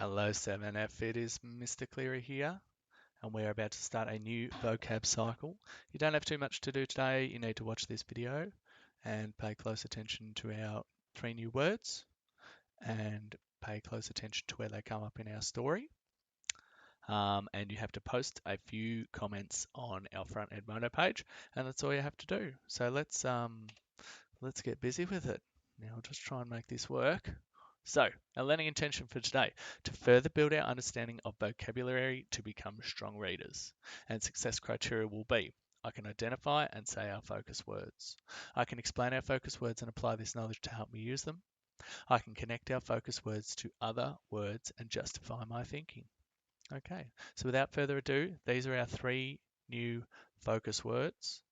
Hello 7F, it is Mr. Cleary here, and we're about to start a new vocab cycle. You don't have too much to do today. You need to watch this video and pay close attention to our 3 new words and pay close attention to where they come up in our story. And you have to post a few comments on our front end Mono page, and that's all you have to do. So let's get busy with it. Now I'll just try and make this work. So, our learning intention for today, to further build our understanding of vocabulary to become strong readers. And success criteria will be, I can identify and say our focus words. I can explain our focus words and apply this knowledge to help me use them. I can connect our focus words to other words and justify my thinking. Okay, so without further ado, these are our 3 new focus words.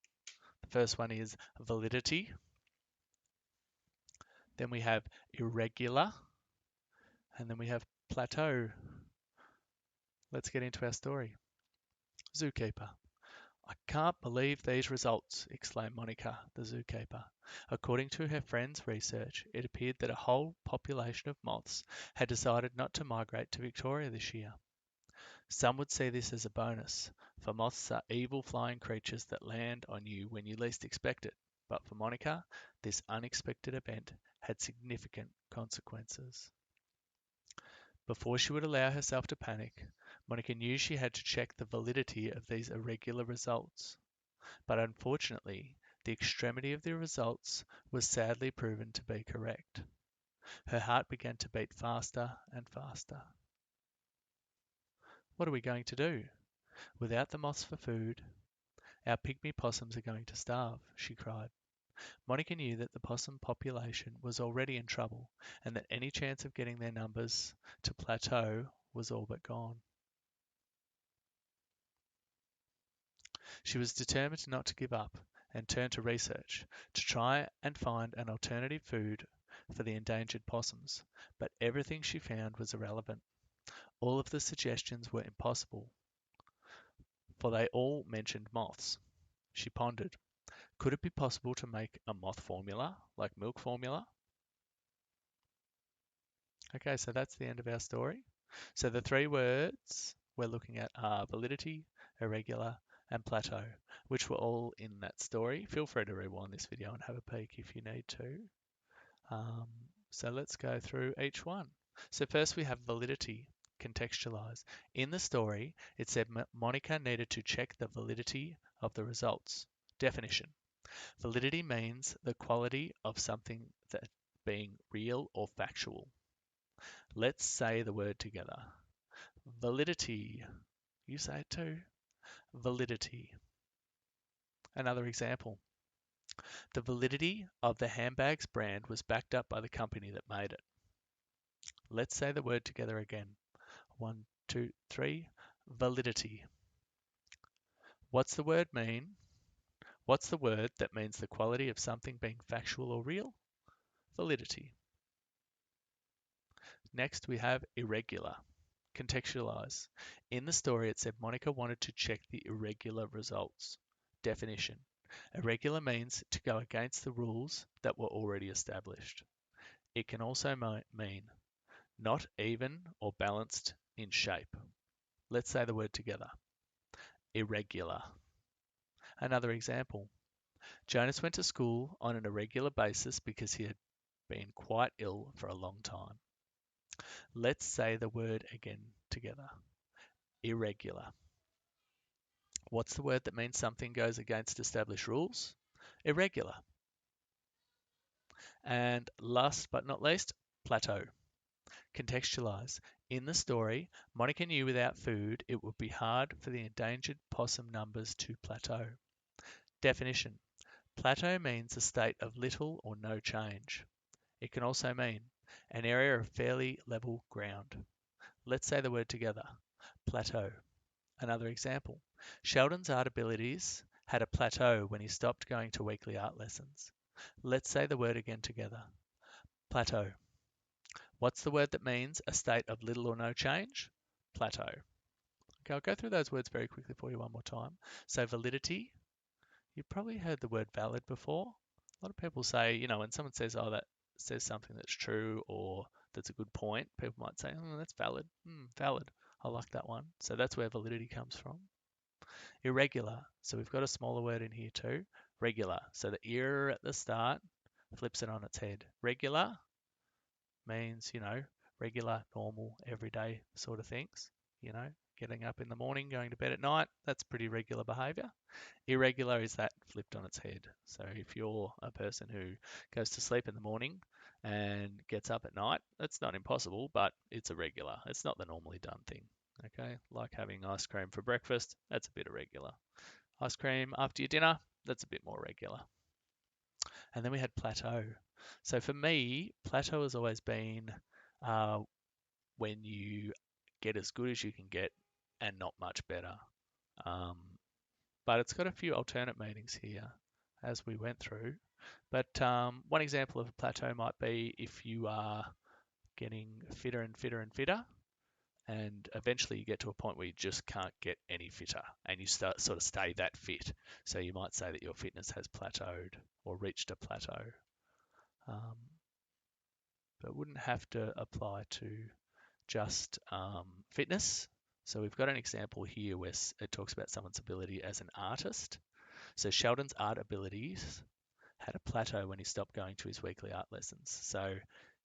The first one is validity. Then we have irregular, and then we have plateau. Let's get into our story. Zookeeper. I can't believe these results, exclaimed Monica, the zookeeper. According to her friend's research, it appeared that a whole population of moths had decided not to migrate to Victoria this year. Some would see this as a bonus, for moths are evil flying creatures that land on you when you least expect it. But for Monica, this unexpected event had significant consequences. Before she would allow herself to panic, Monica knew she had to check the validity of these irregular results. But unfortunately, the extremity of the results was sadly proven to be correct. Her heart began to beat faster and faster. What are we going to do? Without the moths for food, our pygmy possums are going to starve, she cried. Monica knew that the possum population was already in trouble and that any chance of getting their numbers to plateau was all but gone. She was determined not to give up and turned to research to try and find an alternative food for the endangered possums, but everything she found was irrelevant. All of the suggestions were impossible, for they all mentioned moths. She pondered. Could it be possible to make a moth formula, like milk formula? Okay, so that's the end of our story. So the 3 words we're looking at are validity, irregular, and plateau, which were all in that story. Feel free to rewind this video and have a peek if you need to. So let's go through each one. So first we have validity, contextualize. In the story, it said Monica needed to check the validity of the results. Definition. Validity means the quality of something that being real or factual. Let's say the word together. Validity. You say it too. Validity. Another example. The validity of the handbags brand was backed up by the company that made it. Let's say the word together again. 1, 2, 3. Validity. What's the word mean? What's the word that means the quality of something being factual or real? Validity. Next we have irregular. Contextualize. In the story it said Monica wanted to check the irregular results. Definition. Irregular means to go against the rules that were already established. It can also mean not even or balanced in shape. Let's say the word together. Irregular. Another example. Jonas went to school on an irregular basis because he had been quite ill for a long time. Let's say the word again together. Irregular. What's the word that means something goes against established rules? Irregular. And last but not least, plateau. Contextualize. In the story, Monica knew without food it would be hard for the endangered possum numbers to plateau. Definition. Plateau means a state of little or no change. It can also mean an area of fairly level ground. Let's say the word together. Plateau. Another example. Sheldon's art abilities had a plateau when he stopped going to weekly art lessons. Let's say the word again together. Plateau. What's the word that means a state of little or no change? Plateau. Okay, I'll go through those words very quickly for you one more time. So validity, you've probably heard the word valid before. A lot of people say, when someone says, oh, that says something that's true or that's a good point, people might say, oh, that's valid. Valid. I like that one. So that's where validity comes from. Irregular. So we've got a smaller word in here too. Regular. So the ir at the start flips it on its head. Regular means, regular, normal, everyday sort of things. Getting up in the morning, going to bed at night, that's pretty regular behavior. Irregular is that flipped on its head. So if you're a person who goes to sleep in the morning and gets up at night, that's not impossible, but it's irregular. It's not the normally done thing. Okay, like having ice cream for breakfast, that's a bit irregular. Ice cream after your dinner, that's a bit more regular. And then we had plateau. So for me, plateau has always been when you get as good as you can get and not much better. Um, but it's got a few alternate meanings here as we went through. But one example of a plateau might be if you are getting fitter and fitter and fitter, and eventually you get to a point where you just can't get any fitter, and you start sort of stay that fit. So you might say that your fitness has plateaued or reached a plateau. But wouldn't have to apply to just fitness. So we've got an example here where it talks about someone's ability as an artist. So Sheldon's art abilities had a plateau when he stopped going to his weekly art lessons. So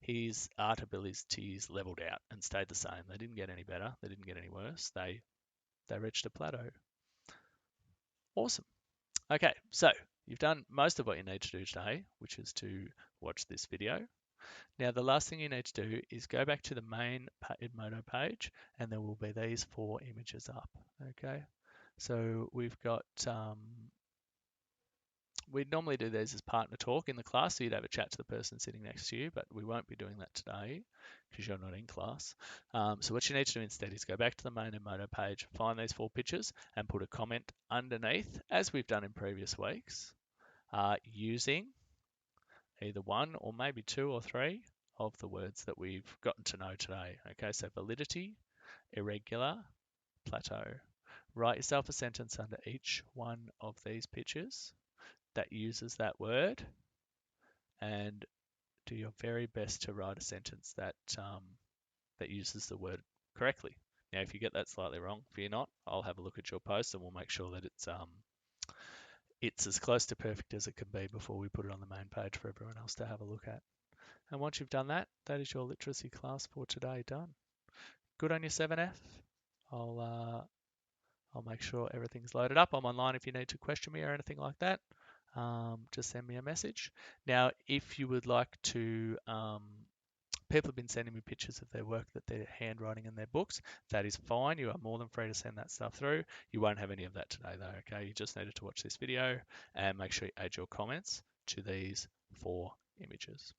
his art abilities leveled out and stayed the same. They didn't get any better. They didn't get any worse. They reached a plateau. Awesome. Okay, so you've done most of what you need to do today, which is to watch this video. Now, the last thing you need to do is go back to the main Edmodo page, and there will be these 4 images up. Okay, so we've got, we'd normally do these as partner talk in the class, so you'd have a chat to the person sitting next to you, but we won't be doing that today because you're not in class. So what you need to do instead is go back to the main Edmodo page, find these 4 pictures, and put a comment underneath, as we've done in previous weeks, using either 1 or maybe 2 or 3 of the words that we've gotten to know today. Okay, so validity, irregular, plateau. Write yourself a sentence under each one of these pictures that uses that word, and do your very best to write a sentence that that uses the word correctly. Now, if you get that slightly wrong, fear not. I'll have a look at your post and we'll make sure that it's as close to perfect as it can be before we put it on the main page for everyone else to have a look at. And once you've done that, that is your literacy class for today done. Good on your 7F. I'll make sure everything's loaded up. I'm online if you need to question me or anything like that. Just send me a message. Now, if you would like to, people have been sending me pictures of their work that they're handwriting in their books. That is fine. You are more than free to send that stuff through. You won't have any of that today though, okay? You just needed to watch this video and make sure you add your comments to these 4 images.